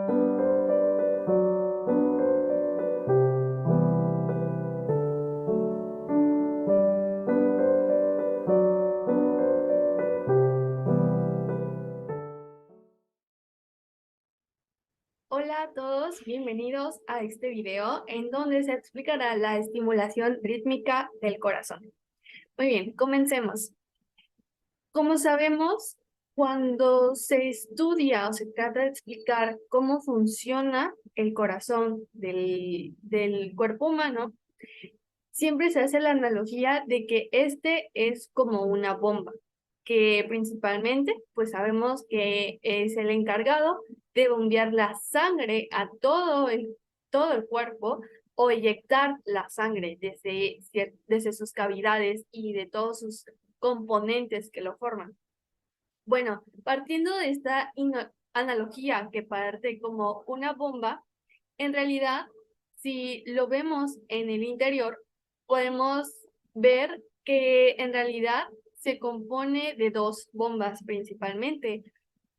Hola a todos, bienvenidos a este video en donde se explicará la estimulación rítmica del corazón. Muy bien, comencemos. Como sabemos, cuando se estudia o se trata de explicar cómo funciona el corazón del cuerpo humano, siempre se hace la analogía de que este es como una bomba, que principalmente pues sabemos que es el encargado de bombear la sangre a todo el cuerpo o eyectar la sangre desde sus cavidades y de todos sus componentes que lo forman. Bueno, partiendo de esta analogía que parte como una bomba, en realidad, si lo vemos en el interior, podemos ver que en realidad se compone de dos bombas principalmente,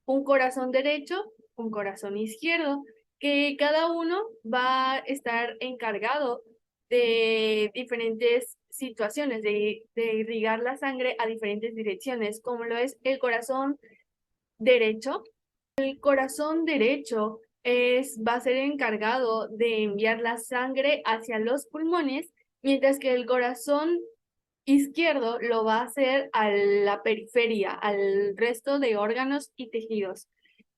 un corazón derecho, un corazón izquierdo, que cada uno va a estar encargado de diferentes situaciones, de irrigar la sangre a diferentes direcciones, como lo es el corazón derecho. El corazón derecho va a ser encargado de enviar la sangre hacia los pulmones, mientras que el corazón izquierdo lo va a hacer a la periferia, al resto de órganos y tejidos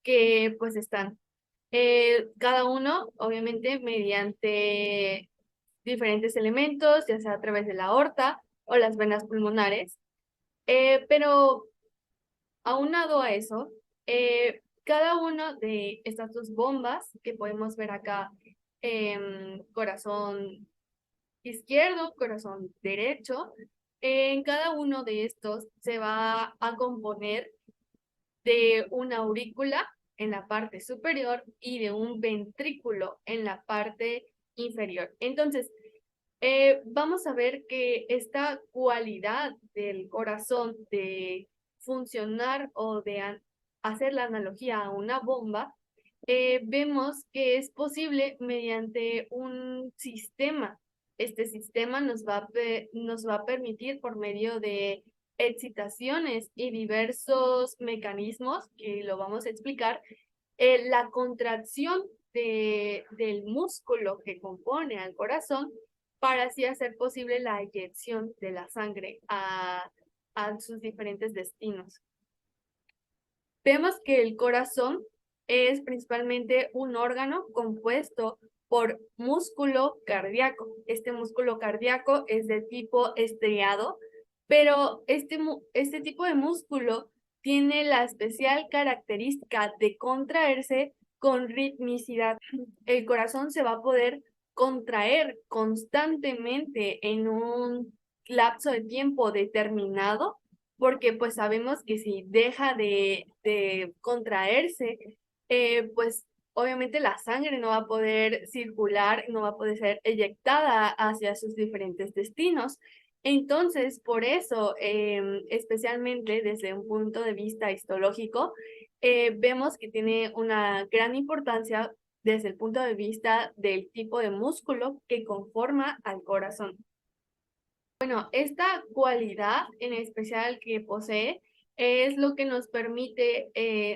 que pues están. Cada uno, obviamente, mediante diferentes elementos, ya sea a través de la aorta o las venas pulmonares. Pero aunado a eso, cada una de estas dos bombas que podemos ver acá, corazón izquierdo, corazón derecho, en cada uno de estos se va a componer de una aurícula en la parte superior y de un ventrículo en la parte inferior. Entonces, vamos a ver que esta cualidad del corazón de funcionar o de hacer la analogía a una bomba, vemos que es posible mediante un sistema. Este sistema nos va a permitir por medio de excitaciones y diversos mecanismos, que lo vamos a explicar, la contracción del músculo que compone al corazón para así hacer posible la eyección de la sangre a sus diferentes destinos. Vemos que el corazón es principalmente un órgano compuesto por músculo cardíaco. Este músculo cardíaco es de tipo estriado, pero este tipo de músculo tiene la especial característica de contraerse con ritmicidad. El corazón se va a poder contraer constantemente en un lapso de tiempo determinado, porque pues sabemos que si deja de contraerse, pues obviamente la sangre no va a poder circular, no va a poder ser eyectada hacia sus diferentes destinos. Entonces, por eso, especialmente desde un punto de vista histológico, vemos que tiene una gran importancia desde el punto de vista del tipo de músculo que conforma al corazón. Bueno, esta cualidad en especial que posee es lo que nos permite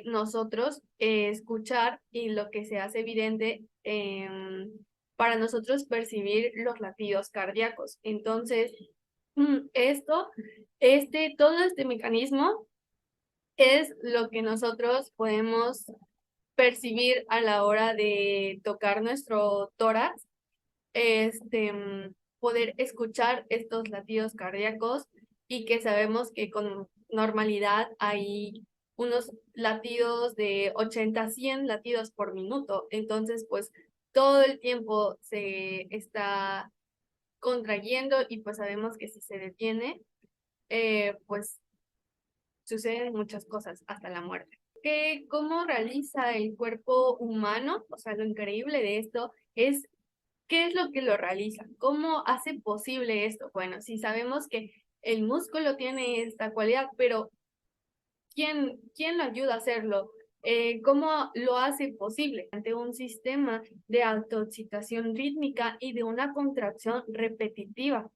nosotros escuchar y lo que se hace evidente para nosotros percibir los latidos cardíacos. Entonces, todo este mecanismo es lo que nosotros podemos percibir a la hora de tocar nuestro tórax, poder escuchar estos latidos cardíacos y que sabemos que con normalidad hay unos latidos de 80 a 100 latidos por minuto. Entonces, pues todo el tiempo se está contrayendo y pues sabemos que si se detiene, pues suceden muchas cosas hasta la muerte. ¿Cómo realiza el cuerpo humano? O sea, lo increíble de esto es ¿qué es lo que lo realiza? ¿Cómo hace posible esto? Bueno, si sabemos que el músculo tiene esta cualidad, pero ¿quién lo ayuda a hacerlo? ¿Cómo lo hace posible? Ante un sistema de autoexcitación rítmica y de una contracción repetitiva.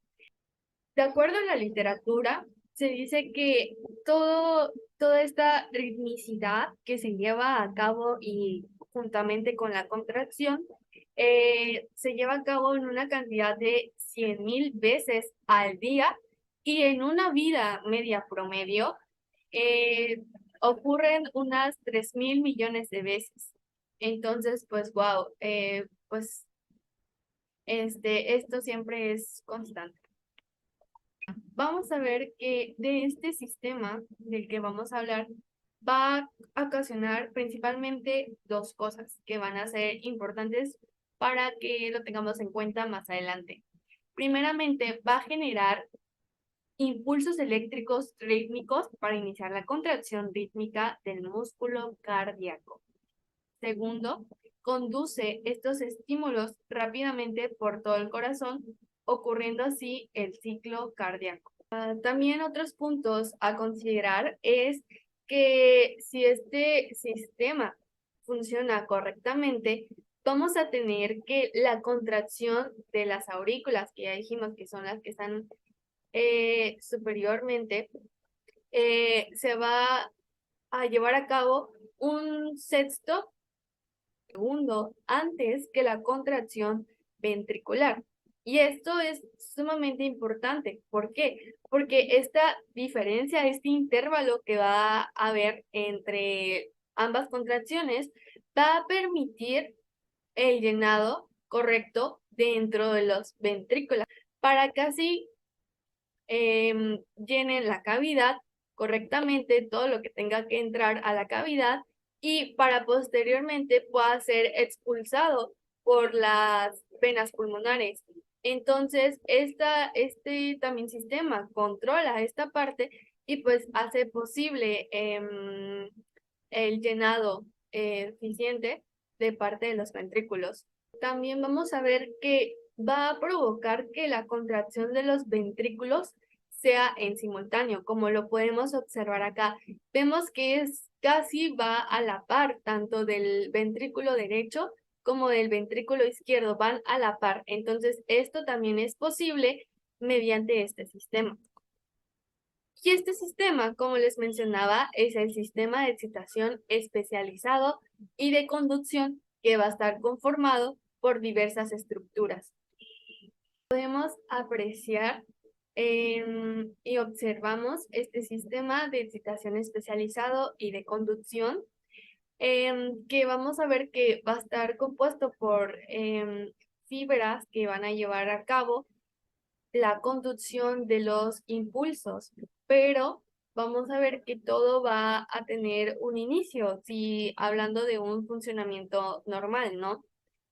De acuerdo a la literatura, se dice que toda esta ritmicidad que se lleva a cabo y juntamente con la contracción, se lleva a cabo en una cantidad de 100,000 veces al día y en una vida media promedio ocurren unas 3,000 millones de veces. Entonces, pues, wow, pues esto siempre es constante. Vamos a ver que de este sistema del que vamos a hablar va a ocasionar principalmente dos cosas que van a ser importantes para que lo tengamos en cuenta más adelante. Primeramente, va a generar impulsos eléctricos rítmicos para iniciar la contracción rítmica del músculo cardíaco. Segundo, conduce estos estímulos rápidamente por todo el corazón, ocurriendo así el ciclo cardíaco. También otros puntos a considerar es que si este sistema funciona correctamente, vamos a tener que la contracción de las aurículas, que ya dijimos que son las que están superiormente, se va a llevar a cabo un sexto segundo antes que la contracción ventricular. Y esto es sumamente importante. ¿Por qué? Porque esta diferencia, este intervalo que va a haber entre ambas contracciones, va a permitir el llenado correcto dentro de los ventrículos para que así llenen la cavidad correctamente, todo lo que tenga que entrar a la cavidad y para posteriormente pueda ser expulsado por las venas pulmonares. Entonces, este también sistema controla esta parte y pues hace posible el llenado eficiente de parte de los ventrículos. También vamos a ver que va a provocar que la contracción de los ventrículos sea en simultáneo, como lo podemos observar acá. Vemos que casi va a la par, tanto del ventrículo derecho como del ventrículo izquierdo, van a la par. Entonces, esto también es posible mediante este sistema. Y este sistema, como les mencionaba, es el sistema de excitación especializado y de conducción que va a estar conformado por diversas estructuras. Podemos apreciar y observamos este sistema de excitación especializado y de conducción, que vamos a ver que va a estar compuesto por fibras que van a llevar a cabo la conducción de los impulsos, pero vamos a ver que todo va a tener un inicio, si hablando de un funcionamiento normal, ¿no?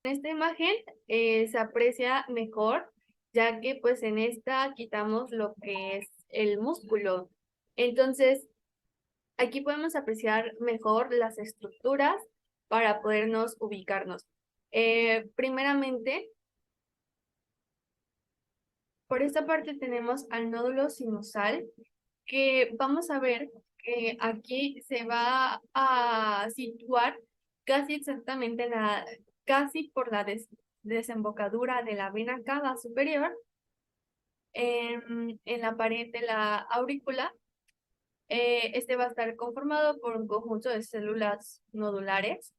En esta imagen se aprecia mejor, ya que pues en esta quitamos lo que es el músculo. Entonces, aquí podemos apreciar mejor las estructuras para podernos ubicarnos. Primeramente, por esta parte tenemos al nódulo sinusal, que vamos a ver que aquí se va a situar casi exactamente casi por la desembocadura de la vena cava superior en la pared de la aurícula. Este va a estar conformado por un conjunto de células nodulares.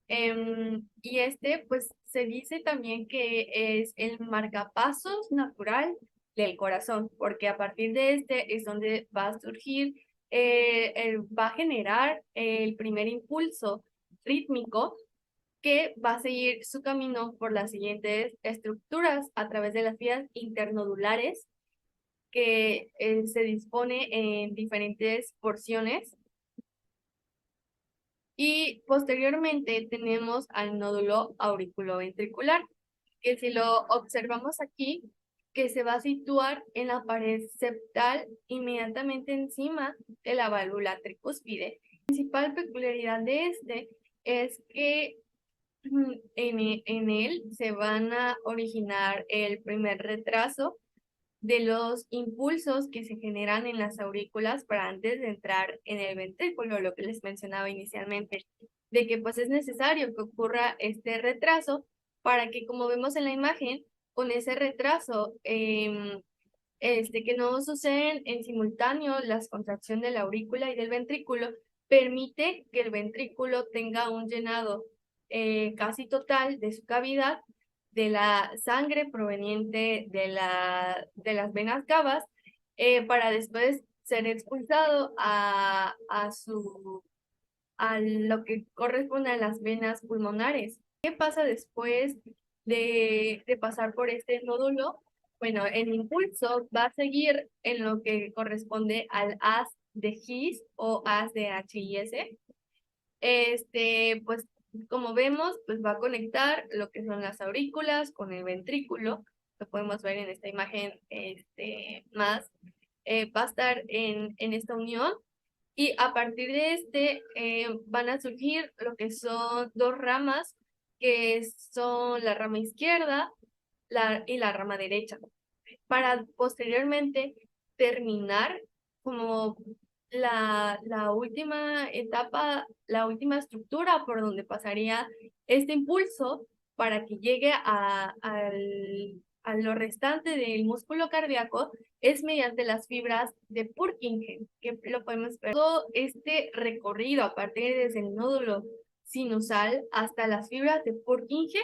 Y pues se dice también que es el marcapasos natural del corazón, porque a partir de este es donde va a surgir, va a generar el primer impulso rítmico que va a seguir su camino por las siguientes estructuras a través de las vías internodulares que se dispone en diferentes porciones. Y posteriormente tenemos al nódulo auriculoventricular, que si lo observamos aquí, que se va a situar en la pared septal inmediatamente encima de la válvula tricúspide. La principal peculiaridad de este es que en él se van a originar el primer retraso de los impulsos que se generan en las aurículas para antes de entrar en el ventrículo, lo que les mencionaba inicialmente, de que pues es necesario que ocurra este retraso para que, como vemos en la imagen, con ese retraso, que no suceden en simultáneo las contracciones de la aurícula y del ventrículo, permite que el ventrículo tenga un llenado casi total de su cavidad de la sangre proveniente de las venas cavas, para después ser expulsado a lo que corresponde a las venas pulmonares. ¿Qué pasa después de pasar por este nódulo? Bueno, el impulso va a seguir en lo que corresponde al haz de His o haz de HIS. Pues como vemos, pues va a conectar lo que son las aurículas con el ventrículo. Lo podemos ver en esta imagen más. Va a estar en esta unión y a partir de van a surgir lo que son dos ramas, que son la rama izquierda y la rama derecha, para posteriormente terminar como la última etapa, la última estructura por donde pasaría este impulso para que llegue a lo restante del músculo cardíaco, es mediante las fibras de Purkinje, que lo podemos ver. Todo este recorrido a partir desde el nódulo sinusal hasta las fibras de Purkinje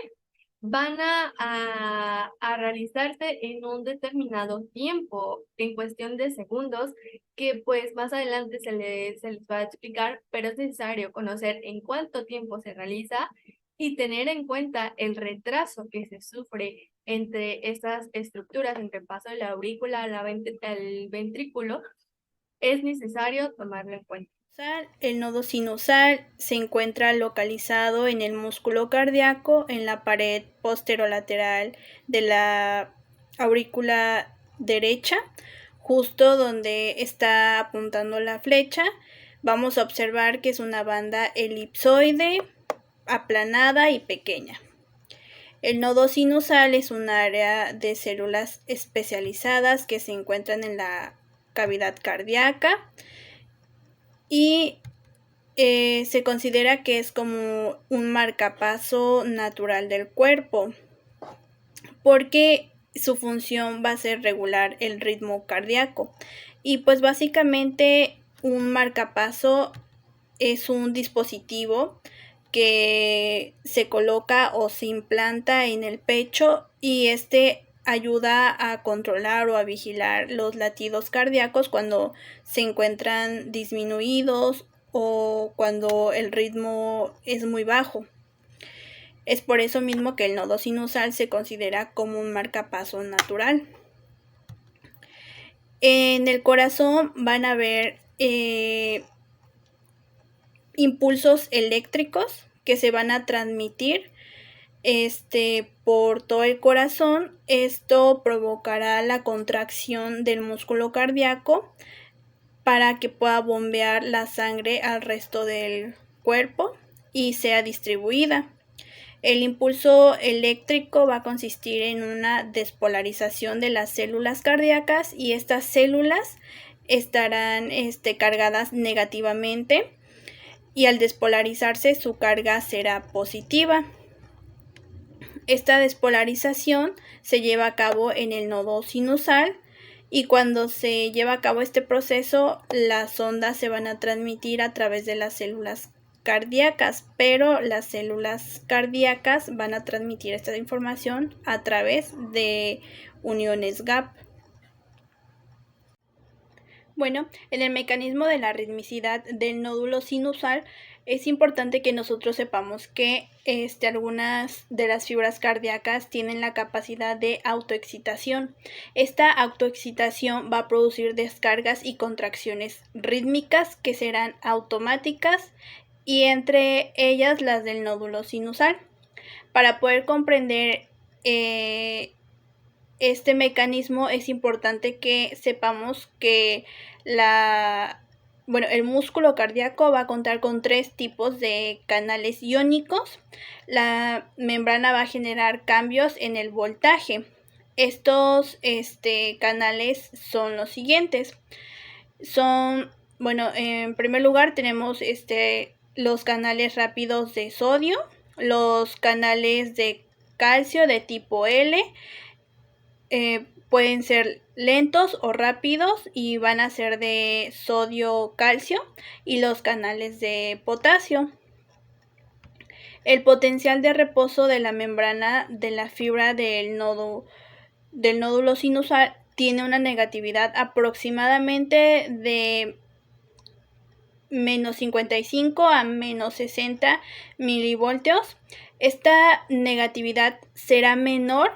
van a realizarse en un determinado tiempo, en cuestión de segundos, que pues más adelante se les va a explicar, pero es necesario conocer en cuánto tiempo se realiza y tener en cuenta el retraso que se sufre entre estas estructuras, entre el paso de la aurícula al ventrículo, es necesario tomarlo en cuenta. El nodo sinusal se encuentra localizado en el músculo cardíaco, en la pared posterolateral de la aurícula derecha, justo donde está apuntando la flecha. Vamos a observar que es una banda elipsoide, aplanada y pequeña. El nodo sinusal es un área de células especializadas que se encuentran en la cavidad cardíaca y se considera que es como un marcapaso natural del cuerpo, porque su función va a ser regular el ritmo cardíaco. Y pues básicamente un marcapaso es un dispositivo que se coloca o se implanta en el pecho y ayuda a controlar o a vigilar los latidos cardíacos cuando se encuentran disminuidos o cuando el ritmo es muy bajo. Es por eso mismo que el nodo sinusal se considera como un marcapaso natural. En el corazón van a haber impulsos eléctricos que se van a transmitir por todo el corazón. Esto provocará la contracción del músculo cardíaco para que pueda bombear la sangre al resto del cuerpo y sea distribuida. El impulso eléctrico va a consistir en una despolarización de las células cardíacas y estas células estarán cargadas negativamente y al despolarizarse su carga será positiva. Esta despolarización se lleva a cabo en el nodo sinusal y cuando se lleva a cabo este proceso, las ondas se van a transmitir a través de las células cardíacas, pero las células cardíacas van a transmitir esta información a través de uniones gap. Bueno, en el mecanismo de la ritmicidad del nódulo sinusal es importante que nosotros sepamos que algunas de las fibras cardíacas tienen la capacidad de autoexcitación. Esta autoexcitación va a producir descargas y contracciones rítmicas que serán automáticas y entre ellas las del nódulo sinusal. Para poder comprender este mecanismo es importante que sepamos que el músculo cardíaco va a contar con 3 tipos de canales iónicos. La membrana va a generar cambios en el voltaje. Estos canales son los siguientes. Bueno, en primer lugar tenemos los canales rápidos de sodio, los canales de calcio de tipo L, pueden ser lentos o rápidos y van a ser de sodio-calcio, y los canales de potasio. El potencial de reposo de la membrana de la fibra del nódulo sinusal tiene una negatividad aproximadamente de menos 55 a menos 60 milivoltios. Esta negatividad será menor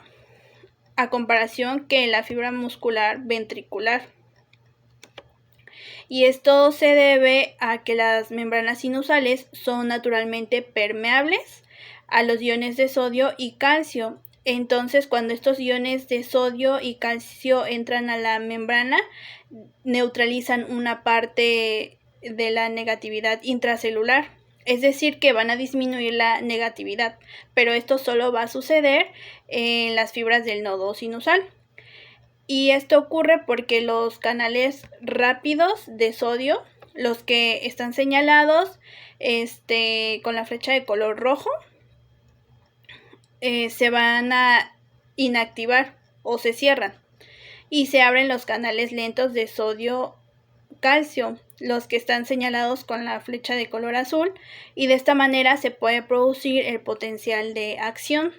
a comparación que la fibra muscular ventricular. Y esto se debe a que las membranas sinusales son naturalmente permeables a los iones de sodio y calcio. Entonces, cuando estos iones de sodio y calcio entran a la membrana, neutralizan una parte de la negatividad intracelular. Es decir, que van a disminuir la negatividad, pero esto solo va a suceder en las fibras del nodo sinusal. Y esto ocurre porque los canales rápidos de sodio, los que están señalados con la flecha de color rojo, se van a inactivar o se cierran, y se abren los canales lentos de sodio-calcio, los que están señalados con la flecha de color azul, y de esta manera se puede producir el potencial de acción.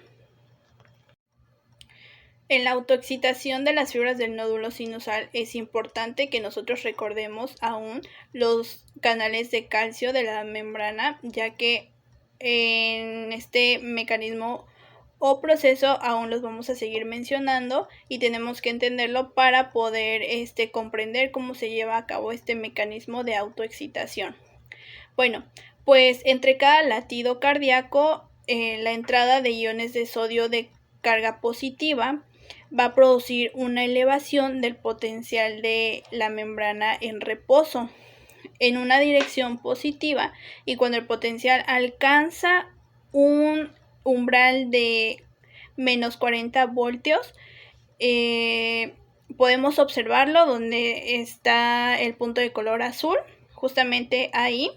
En la autoexcitación de las fibras del nódulo sinusal es importante que nosotros recordemos aún los canales de calcio de la membrana, ya que en este mecanismo o proceso aún los vamos a seguir mencionando y tenemos que entenderlo para poder comprender cómo se lleva a cabo este mecanismo de autoexcitación. Bueno, pues entre cada latido cardíaco, la entrada de iones de sodio de carga positiva va a producir una elevación del potencial de la membrana en reposo en una dirección positiva, y cuando el potencial alcanza un umbral de menos 40 voltios, podemos observarlo donde está el punto de color azul, justamente ahí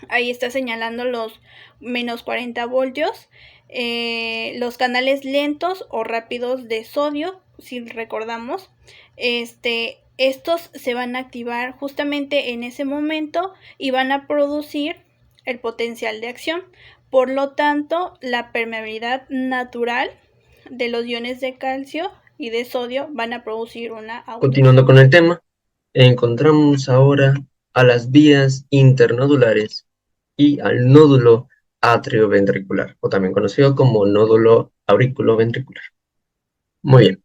está señalando los menos 40 voltios. Los canales lentos o rápidos de sodio, si recordamos, estos se van a activar justamente en ese momento y van a producir el potencial de acción. Por lo tanto, la permeabilidad natural de los iones de calcio y de sodio van a producir una Continuando con el tema, encontramos ahora a las vías internodulares y al nódulo atrioventricular, o también conocido como nódulo auriculoventricular. Muy bien.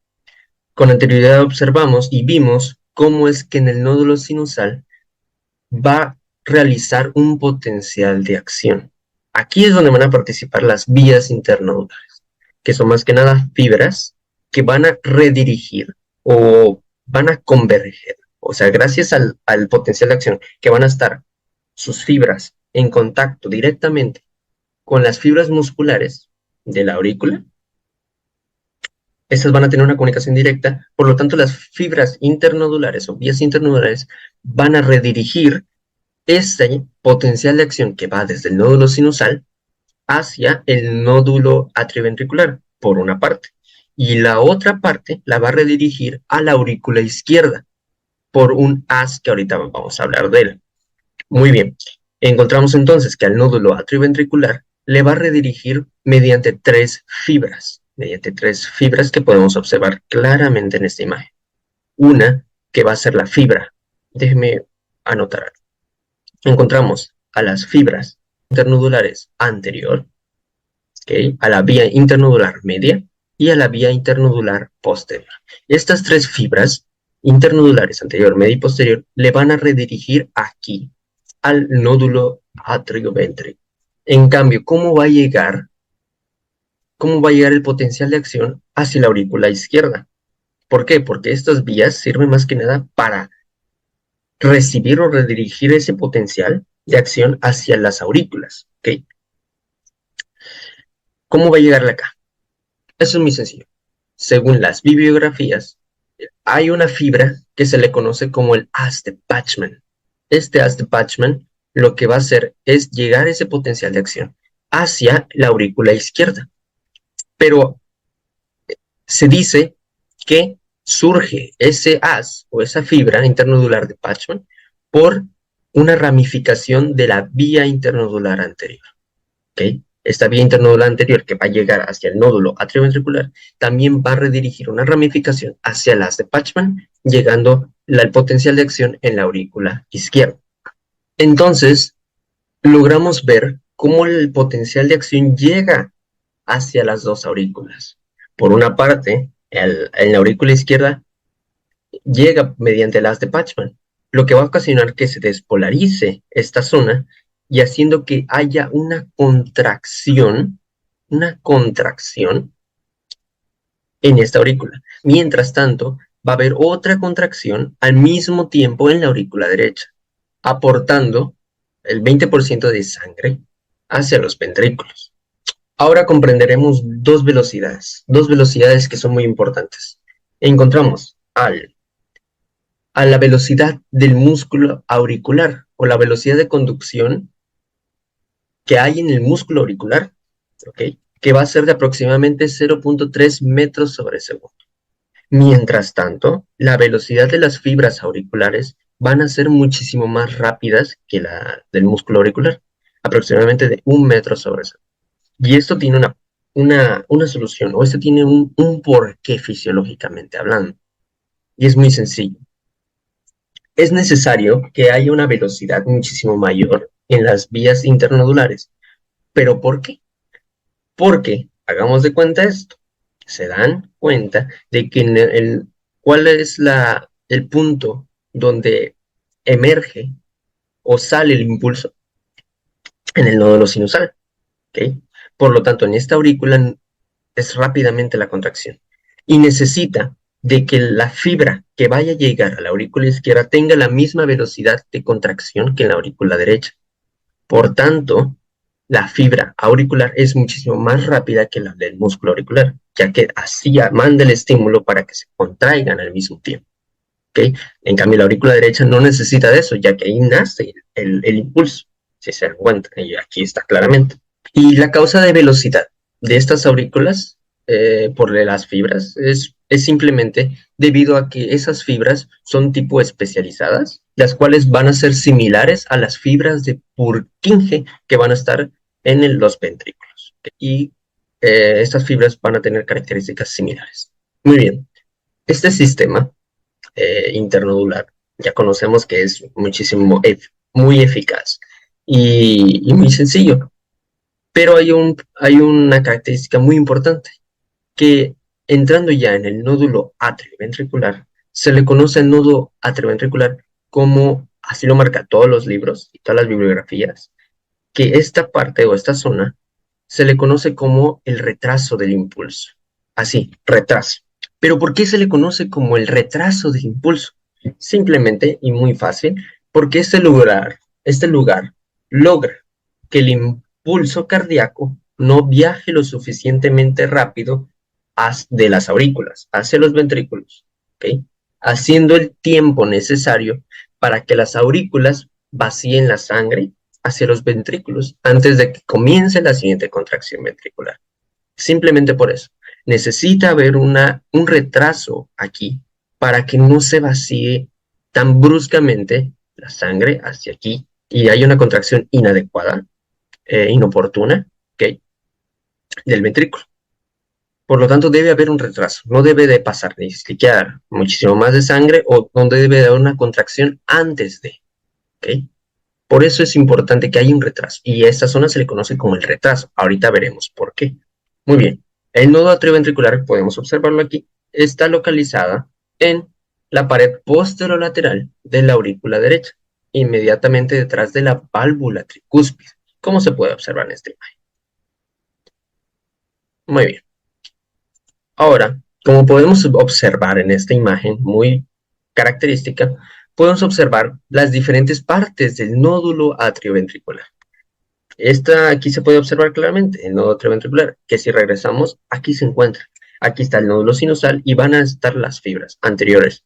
Con anterioridad observamos y vimos cómo es que en el nódulo sinusal va a realizar un potencial de acción. Aquí es donde van a participar las vías internodulares, que son más que nada fibras que van a redirigir o van a converger. O sea, gracias al potencial de acción, que van a estar sus fibras en contacto directamente con las fibras musculares de la aurícula. Estas van a tener una comunicación directa, por lo tanto las fibras internodulares o vías internodulares van a redirigir este potencial de acción que va desde el nódulo sinusal hacia el nódulo atrioventricular, por una parte, y la otra parte la va a redirigir a la aurícula izquierda, por un haz que ahorita vamos a hablar de él. Muy bien, encontramos entonces que al nódulo atrioventricular le va a redirigir mediante tres fibras que podemos observar claramente en esta imagen. Una que va a ser la fibra, déjeme anotar. Encontramos a las fibras internodulares anterior, ¿okay?, a la vía internodular media y a la vía internodular posterior. Estas tres fibras internodulares anterior, media y posterior le van a redirigir aquí al nódulo atrioventricular. En cambio, ¿cómo va a llegar el potencial de acción hacia la aurícula izquierda? ¿Por qué? Porque estas vías sirven más que nada para recibir o redirigir ese potencial de acción hacia las aurículas, ¿ok? ¿Cómo va a llegarle acá? Eso es muy sencillo. según las bibliografías, hay una fibra que se le conoce como el haz de Bachmann. Este haz de Bachmann lo que va a hacer es llegar ese potencial de acción hacia la aurícula izquierda. Pero se dice que surge ese haz o esa fibra internodular de Bachmann por una ramificación de la vía internodular anterior. ¿Okay? Esta vía internodular anterior que va a llegar hacia el nódulo atrioventricular también va a redirigir una ramificación hacia el haz de Bachmann, llegando al potencial de acción en la aurícula izquierda. Entonces, logramos ver cómo el potencial de acción llega hacia las dos aurículas. Por una parte, en la aurícula izquierda llega mediante el haz de Bachmann, lo que va a ocasionar que se despolarice esta zona y haciendo que haya una contracción en esta aurícula. Mientras tanto, va a haber otra contracción al mismo tiempo en la aurícula derecha, aportando el 20% de sangre hacia los ventrículos. Ahora comprenderemos dos velocidades que son muy importantes. Encontramos a la velocidad del músculo auricular o la velocidad de conducción que hay en el músculo auricular, ¿okay? Que va a ser de aproximadamente 0.3 metros sobre segundo. Mientras tanto, la velocidad de las fibras auriculares van a ser muchísimo más rápidas que la del músculo auricular, aproximadamente de 1 metro sobre segundo. Y esto tiene una solución, o esto tiene un porqué fisiológicamente hablando. Y es muy sencillo. Es necesario que haya una velocidad muchísimo mayor en las vías internodulares. ¿Pero por qué? Porque, hagamos de cuenta esto, se dan cuenta de que cuál es el punto donde emerge o sale el impulso en el nódulo sinusal. ¿Okay? Por lo tanto, en esta aurícula es rápidamente la contracción y necesita de que la fibra que vaya a llegar a la aurícula izquierda tenga la misma velocidad de contracción que en la aurícula derecha. Por tanto, la fibra auricular es muchísimo más rápida que la del músculo auricular, ya que así manda el estímulo para que se contraigan al mismo tiempo. ¿Okay? En cambio, la aurícula derecha no necesita de eso, ya que ahí nace el impulso, si se dan cuenta, y aquí está claramente. Y la causa de velocidad de estas aurículas por las fibras es simplemente debido a que esas fibras son tipo especializadas, las cuales van a ser similares a las fibras de Purkinje que van a estar en los ventrículos. Y estas fibras van a tener características similares. Muy bien, este sistema internodular ya conocemos que es muy eficaz y muy sencillo. Pero hay una característica muy importante, que entrando ya en el nódulo atrioventricular, se le conoce el nódulo atrioventricular como, así lo marcan todos los libros y todas las bibliografías, que esta parte o esta zona se le conoce como el retraso del impulso. Así, retraso. ¿Pero por qué se le conoce como el retraso del impulso? Simplemente y muy fácil, porque este lugar logra que el impulso cardíaco no viaje lo suficientemente rápido de las aurículas hacia los ventrículos, ¿okay? Haciendo el tiempo necesario para que las aurículas vacíen la sangre hacia los ventrículos antes de que comience la siguiente contracción ventricular. Simplemente por eso. Necesita haber un retraso aquí para que no se vacíe tan bruscamente la sangre hacia aquí y haya una contracción inadecuada, inoportuna, ¿okay? Del ventrículo. Por lo tanto, debe haber un retraso. No debe de pasar ni siquiera muchísimo más de sangre o no debe de haber una contracción antes de, ¿okay? Por eso es importante que haya un retraso. Y a esta zona se le conoce como el retraso. Ahorita veremos por qué. Muy bien. El nodo atrioventricular, podemos observarlo aquí, está localizada en la pared posterolateral de la aurícula derecha, inmediatamente detrás de la válvula tricúspide, como se puede observar en esta imagen. Muy bien. Ahora, como podemos observar en esta imagen muy característica, podemos observar las diferentes partes del nódulo atrioventricular. Esta aquí se puede observar claramente, el nodo atrioventricular, que si regresamos, aquí se encuentra. Aquí está el nódulo sinusal y van a estar las fibras anteriores,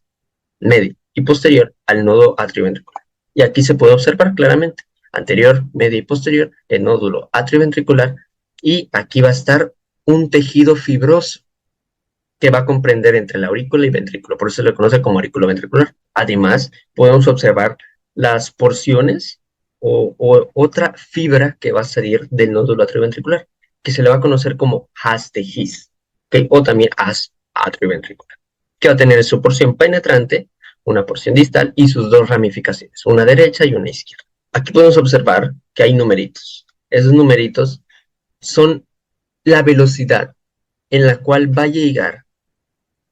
medio y posterior al nodo atrioventricular. Y aquí se puede observar claramente, anterior, medio y posterior, el nódulo atrioventricular, y aquí va a estar un tejido fibroso que va a comprender entre la aurícula y ventrículo, por eso se le conoce como aurículo ventricular. Además, podemos observar las porciones o otra fibra que va a salir del nódulo atrioventricular, que se le va a conocer como haz de His, ¿okay? O también haz atrioventricular, que va a tener su porción penetrante, una porción distal y sus dos ramificaciones, una derecha y una izquierda. Aquí podemos observar que hay numeritos. Esos numeritos son la velocidad en la cual va a llegar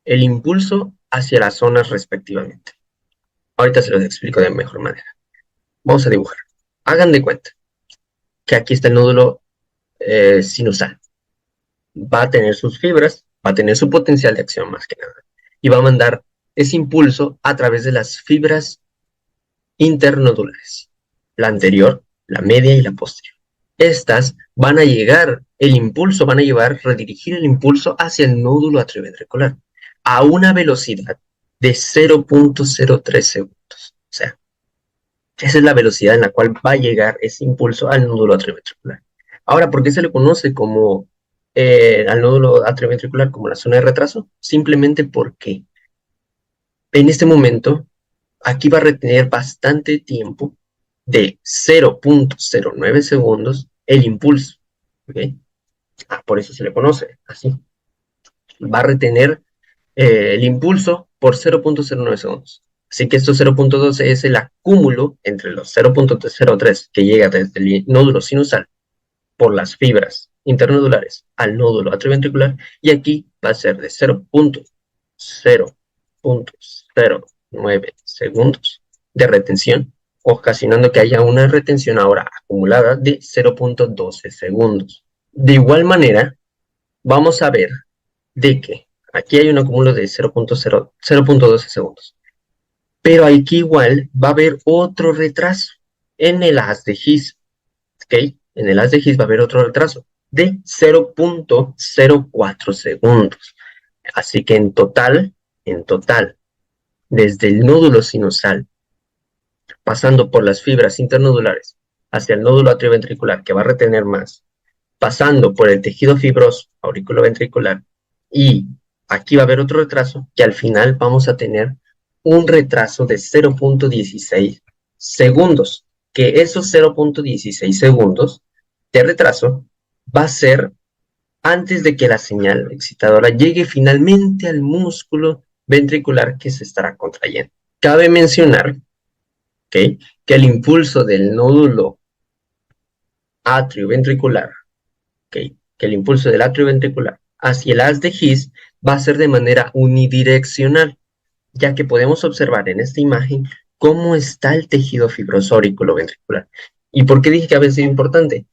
el impulso hacia las zonas respectivamente. Ahorita se los explico de mejor manera. Vamos a dibujar. Hagan de cuenta que aquí está el nódulo sinusal. Va a tener sus fibras, va a tener su potencial de acción más que nada. Y va a mandar ese impulso a través de las fibras internodulares. La anterior, la media y la posterior. Estas van a llegar, redirigir el impulso hacia el nódulo atrioventricular a una velocidad de 0.03 segundos. O sea, esa es la velocidad en la cual va a llegar ese impulso al nódulo atrioventricular. Ahora, ¿por qué se le conoce como al nódulo atrioventricular como la zona de retraso? Simplemente porque en este momento aquí va a retener bastante tiempo de 0.09 segundos el impulso. ¿Okay? Por eso se le conoce así. Va a retener el impulso por 0.09 segundos. Así que estos 0.12 es el acúmulo entre los 0.03 que llega desde el nódulo sinusal por las fibras internodulares al nódulo atrioventricular, y aquí va a ser de 0.09 segundos de retención, ocasionando que haya una retención ahora acumulada de 0.12 segundos. De igual manera, vamos a ver de que aquí hay un acúmulo de 0.12 segundos, pero aquí igual va a haber otro retraso en el haz de His, ¿ok? En el haz de His va a haber otro retraso de 0.04 segundos. Así que en total, desde el nódulo sinusal, pasando por las fibras internodulares hacia el nódulo atrioventricular, que va a retener más, pasando por el tejido fibroso auriculoventricular, y aquí va a haber otro retraso, que al final vamos a tener un retraso de 0.16 segundos, que esos 0.16 segundos de retraso va a ser antes de que la señal excitadora llegue finalmente al músculo ventricular que se estará contrayendo. Cabe mencionar, ¿okay?, que el impulso del nódulo atrioventricular, ¿okay?, que el impulso del atrioventricular hacia el haz de His va a ser de manera unidireccional, ya que podemos observar en esta imagen cómo está el tejido fibroso auriculoventricular. ¿Y por qué dije que había sido importante?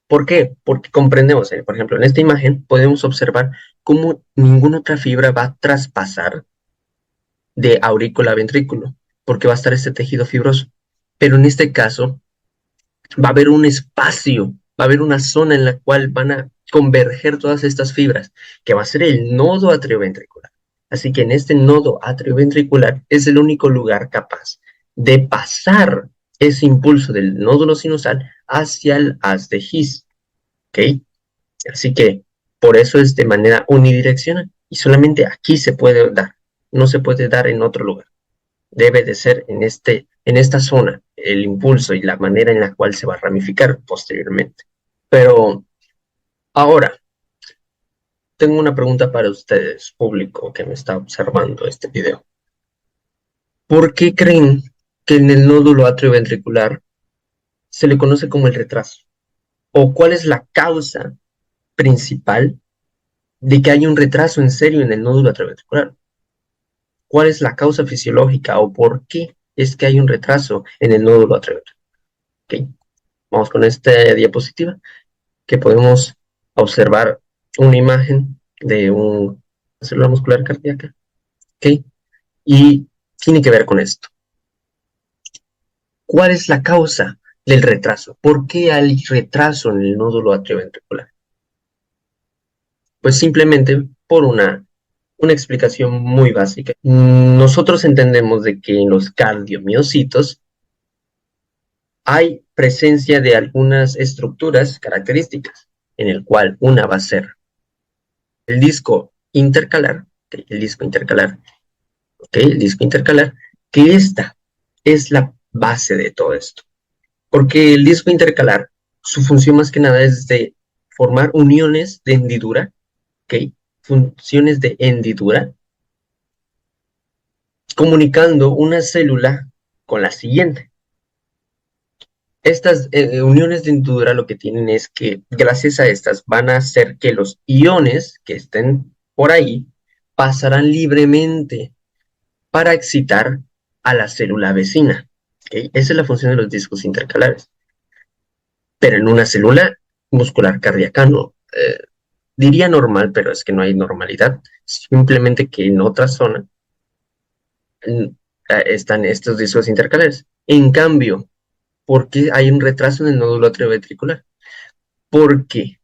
¿Por qué? Porque comprendemos, por ejemplo, en esta imagen podemos observar cómo ninguna otra fibra va a traspasar de aurícula a ventrículo, porque va a estar este tejido fibroso. Pero en este caso va a haber un espacio, va a haber una zona en la cual van a converger todas estas fibras, que va a ser el nodo atrioventricular. Así que en este nodo atrioventricular es el único lugar capaz de pasar ese impulso del nódulo sinusal hacia el haz de His. ¿Ok? Así que por eso es de manera unidireccional y solamente aquí se puede dar, no se puede dar en otro lugar. Debe de ser en esta zona el impulso y la manera en la cual se va a ramificar posteriormente. Pero ahora, tengo una pregunta para ustedes, público que me está observando este video. ¿Por qué creen que en el nódulo atrioventricular se le conoce como el retraso? ¿O cuál es la causa principal de que haya un retraso en serio en el nódulo atrioventricular? ¿Cuál es la causa fisiológica o por qué es que hay un retraso en el nódulo atrioventricular? ¿Okay? Vamos con esta diapositiva, que podemos observar una imagen de una célula muscular cardíaca. ¿Okay? Y tiene que ver con esto. ¿Cuál es la causa del retraso? ¿Por qué hay retraso en el nódulo atrioventricular? Pues simplemente por una explicación muy básica. Nosotros entendemos de que en los cardiomiocitos hay presencia de algunas estructuras características, en el cual una va a ser el disco intercalar, okay, el disco intercalar, que esta es la base de todo esto. Porque el disco intercalar, su función más que nada es de formar uniones de hendidura, ¿ok? Funciones de hendidura, comunicando una célula con la siguiente. Estas uniones de hendidura lo que tienen es que gracias a estas van a hacer que los iones que estén por ahí pasarán libremente para excitar a la célula vecina. ¿Okay? Esa es la función de los discos intercalares. Pero en una célula muscular cardíaca no. Diría normal, pero es que no hay normalidad. Simplemente que en otra zona están estos discos intercalares. En cambio, ¿por qué hay un retraso en el nódulo atrioventricular? Porque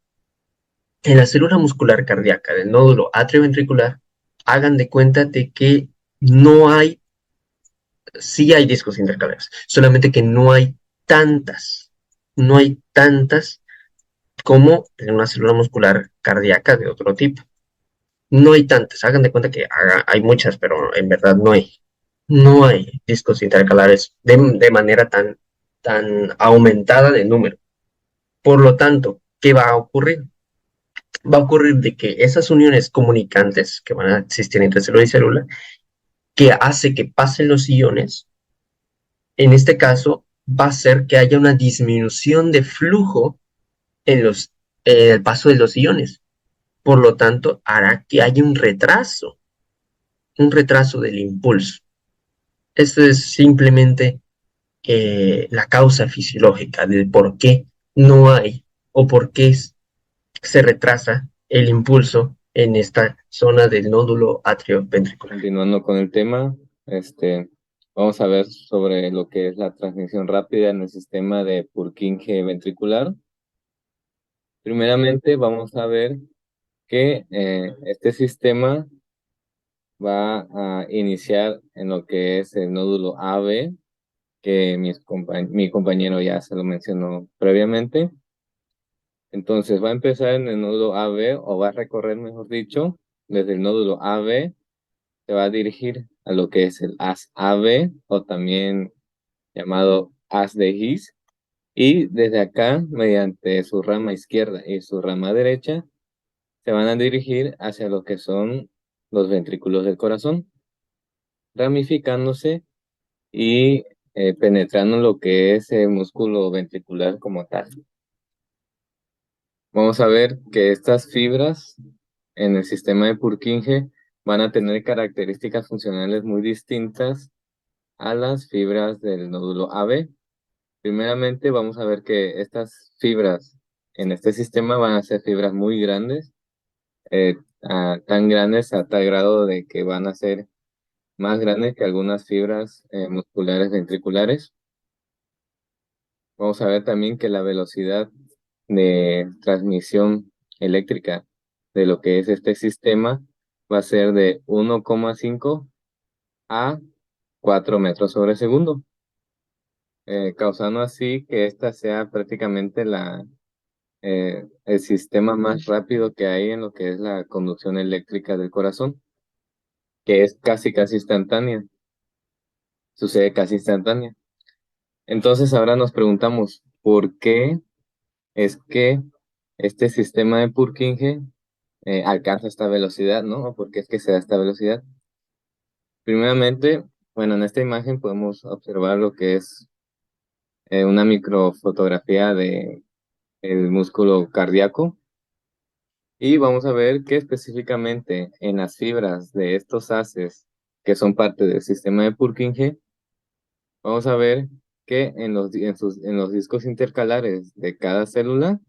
en la célula muscular cardíaca del nódulo atrioventricular, hagan de cuenta de que no hay, sí hay discos intercalares, solamente que no hay tantas como en una célula muscular cardíaca de otro tipo. No hay tantas, hagan de cuenta que hay muchas, pero en verdad no hay discos intercalares de manera tan aumentada de número. Por lo tanto, ¿qué va a ocurrir? Va a ocurrir de que esas uniones comunicantes que van a existir entre célula y célula, que hace que pasen los iones, en este caso va a hacer que haya una disminución de flujo en el paso de los iones. Por lo tanto, hará que haya un retraso del impulso. Esto es simplemente la causa fisiológica del por qué no hay o por qué se retrasa el impulso en esta zona del nódulo atrioventricular. Continuando con el tema, vamos a ver sobre lo que es la transmisión rápida en el sistema de Purkinje ventricular. Primeramente, vamos a ver que este sistema va a iniciar en lo que es el nódulo AB, que mi compañero ya se lo mencionó previamente. Entonces va a empezar en el nódulo AB, o va a recorrer, mejor dicho, desde el nódulo AB, se va a dirigir a lo que es el haz AB, o también llamado haz de His, y desde acá, mediante su rama izquierda y su rama derecha, se van a dirigir hacia lo que son los ventrículos del corazón, ramificándose y penetrando lo que es el músculo ventricular como tal. Vamos a ver que estas fibras en el sistema de Purkinje van a tener características funcionales muy distintas a las fibras del nódulo AB. Primeramente, vamos a ver que estas fibras en este sistema van a ser fibras muy grandes, tan grandes a tal grado de que van a ser más grandes que algunas fibras musculares ventriculares. Vamos a ver también que la velocidad de transmisión eléctrica de lo que es este sistema va a ser de 1,5 a 4 metros sobre segundo, causando así que esta sea prácticamente el sistema más rápido que hay en lo que es la conducción eléctrica del corazón, que es casi instantánea, sucede casi instantánea. Entonces ahora nos preguntamos, ¿por qué es que este sistema de Purkinje alcanza esta velocidad, ¿no? ¿Por qué es que se da esta velocidad? Primeramente, bueno, en esta imagen podemos observar lo que es una microfotografía de el músculo cardíaco, y vamos a ver que específicamente en las fibras de estos haces que son parte del sistema de Purkinje, vamos a ver que en los discos intercalares de cada célula,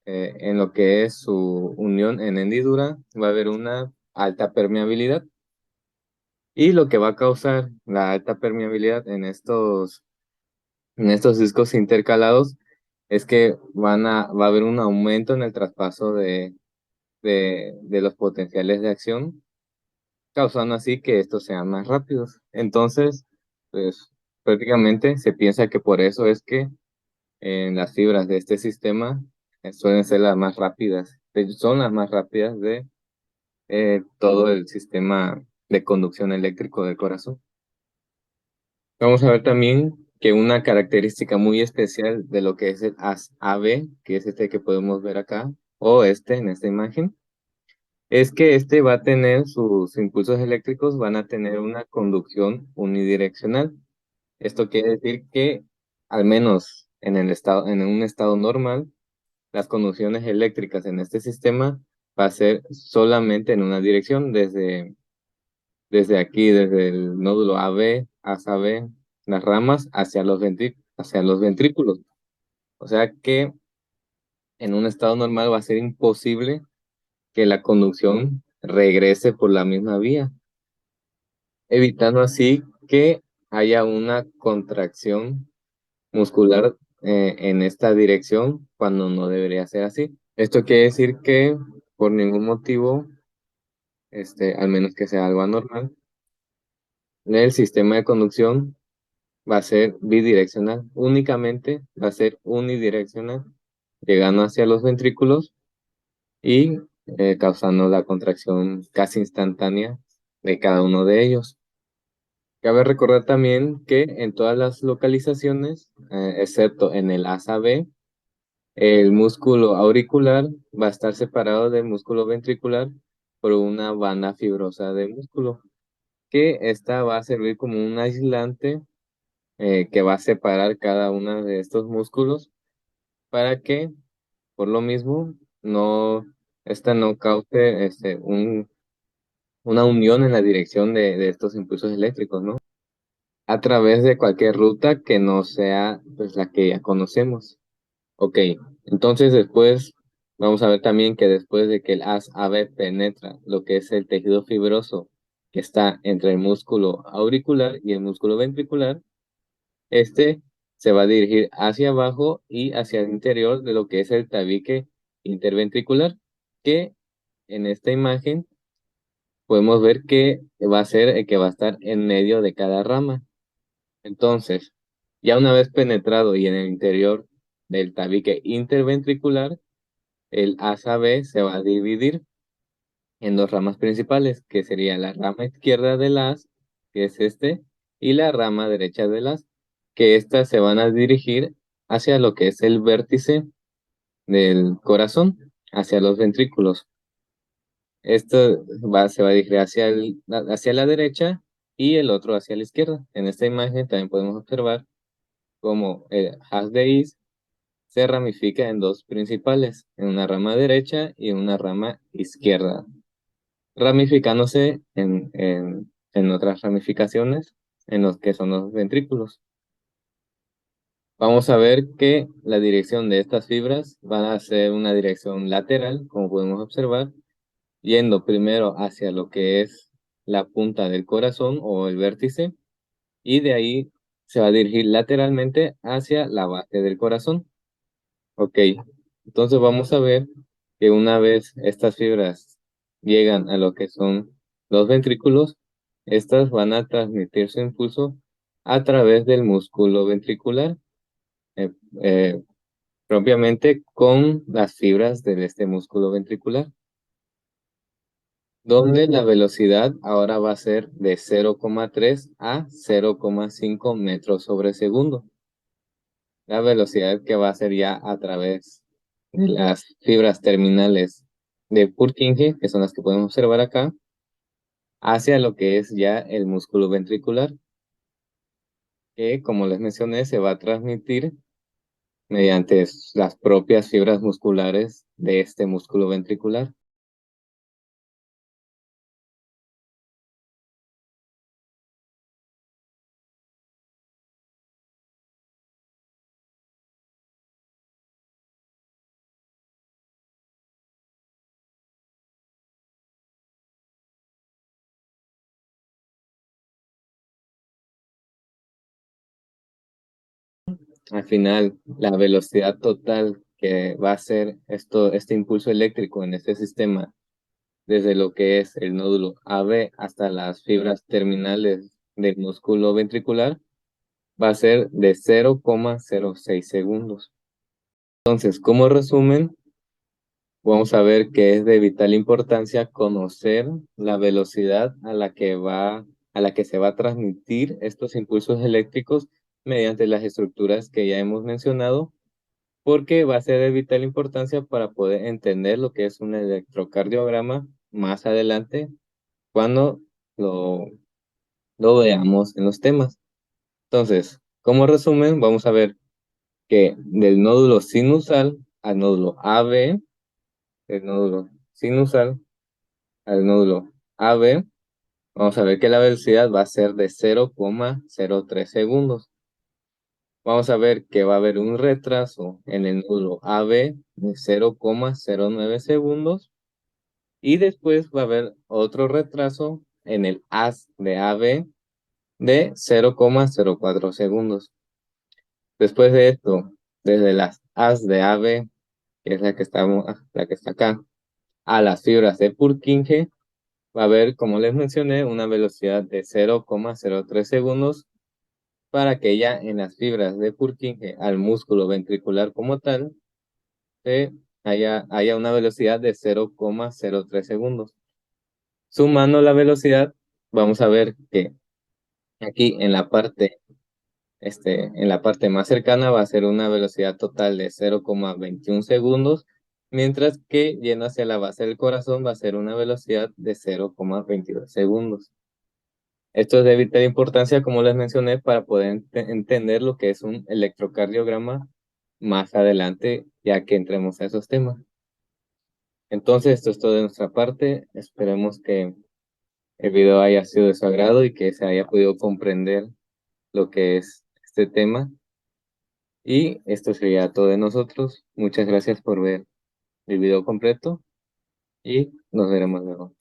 en lo que es su unión en hendidura, va a haber una alta permeabilidad. Y lo que va a causar la alta permeabilidad en estos discos intercalados es que va a haber un aumento en el traspaso de de los potenciales de acción, causando así que estos sean más rápidos. Entonces, pues prácticamente se piensa que por eso es que las fibras de este sistema suelen ser las más rápidas. De hecho, son las más rápidas de todo el sistema de conducción eléctrico del corazón. Vamos a ver también que una característica muy especial de lo que es el haz AB, que es este que podemos ver acá, o este en esta imagen, es que este va a tener sus impulsos eléctricos, van a tener una conducción unidireccional. Esto quiere decir que, al menos en un estado normal, las conducciones eléctricas en este sistema va a ser solamente en una dirección, desde aquí, desde el nódulo AB, hasta B, las ramas hacia los ventrículos. O sea que en un estado normal va a ser imposible que la conducción regrese por la misma vía, evitando así que haya una contracción muscular en esta dirección cuando no debería ser así. Esto quiere decir que por ningún motivo, al menos que sea algo anormal, el sistema de conducción va a ser bidireccional, únicamente va a ser unidireccional, llegando hacia los ventrículos y causando la contracción casi instantánea de cada uno de ellos. Cabe recordar también que en todas las localizaciones, excepto en el asa B, el músculo auricular va a estar separado del músculo ventricular por una banda fibrosa de músculo, que esta va a servir como un aislante que va a separar cada uno de estos músculos para que, por lo mismo, esta no cause una unión en la dirección de estos impulsos eléctricos, ¿no? A través de cualquier ruta que no sea pues la que ya conocemos. Ok, entonces después vamos a ver también que después de que el haz AB penetra lo que es el tejido fibroso que está entre el músculo auricular y el músculo ventricular, este se va a dirigir hacia abajo y hacia el interior de lo que es el tabique interventricular, que en esta imagen podemos ver que va a ser el que va a estar en medio de cada rama. Entonces, ya una vez penetrado y en el interior del tabique interventricular, el asa B se va a dividir en dos ramas principales, que sería la rama izquierda del haz, que es y la rama derecha del haz, que estas se van a dirigir hacia lo que es el vértice del corazón, hacia los ventrículos. Se va a dirigir hacia la derecha y el otro hacia la izquierda. En esta imagen también podemos observar cómo el haz de Is se ramifica en dos principales, en una rama derecha y en una rama izquierda, ramificándose en otras ramificaciones, en los que son los ventrículos. Vamos a ver que la dirección de estas fibras va a ser una dirección lateral, como podemos observar, yendo primero hacia lo que es la punta del corazón o el vértice, y de ahí se va a dirigir lateralmente hacia la base del corazón. Ok, entonces vamos a ver que una vez estas fibras llegan a lo que son los ventrículos, estas van a transmitir su impulso a través del músculo ventricular, eh, eh, propiamente con las fibras de este músculo ventricular, donde la velocidad ahora va a ser de 0,3 a 0,5 metros sobre segundo. La velocidad que va a ser ya a través de las fibras terminales de Purkinje, que son las que podemos observar acá, hacia lo que es ya el músculo ventricular, que como les mencioné, se va a transmitir mediante las propias fibras musculares de este músculo ventricular. Al final, la velocidad total que va a hacer este impulso eléctrico en este sistema desde lo que es el nódulo AB hasta las fibras terminales del músculo ventricular va a ser de 0,06 segundos. Entonces, como resumen, vamos a ver que es de vital importancia conocer la velocidad a la que se va a transmitir estos impulsos eléctricos mediante las estructuras que ya hemos mencionado, porque va a ser de vital importancia para poder entender lo que es un electrocardiograma más adelante cuando lo, lo veamos en los temas. Entonces, como resumen, vamos a ver que del nódulo sinusal al nódulo AB, del nódulo sinusal al nódulo AB, vamos a ver que la velocidad va a ser de 0,03 segundos. Vamos a ver que va a haber un retraso en el nódulo AB de 0,09 segundos y después va a haber otro retraso en el haz de AB de 0,04 segundos. Después de esto, desde las haz de AB, que es la que está acá, a las fibras de Purkinje, va a haber, como les mencioné, una velocidad de 0,03 segundos para que ya en las fibras de Purkinje al músculo ventricular como tal, haya una velocidad de 0,03 segundos. Sumando la velocidad, vamos a ver que aquí en la parte más cercana va a ser una velocidad total de 0,21 segundos, mientras que yendo hacia la base del corazón va a ser una velocidad de 0,22 segundos. Esto es de vital importancia, como les mencioné, para poder entender lo que es un electrocardiograma más adelante, ya que entremos a esos temas. Entonces, esto es todo de nuestra parte. Esperemos que el video haya sido de su agrado y que se haya podido comprender lo que es este tema. Y esto sería todo de nosotros. Muchas gracias por ver el video completo y nos veremos luego.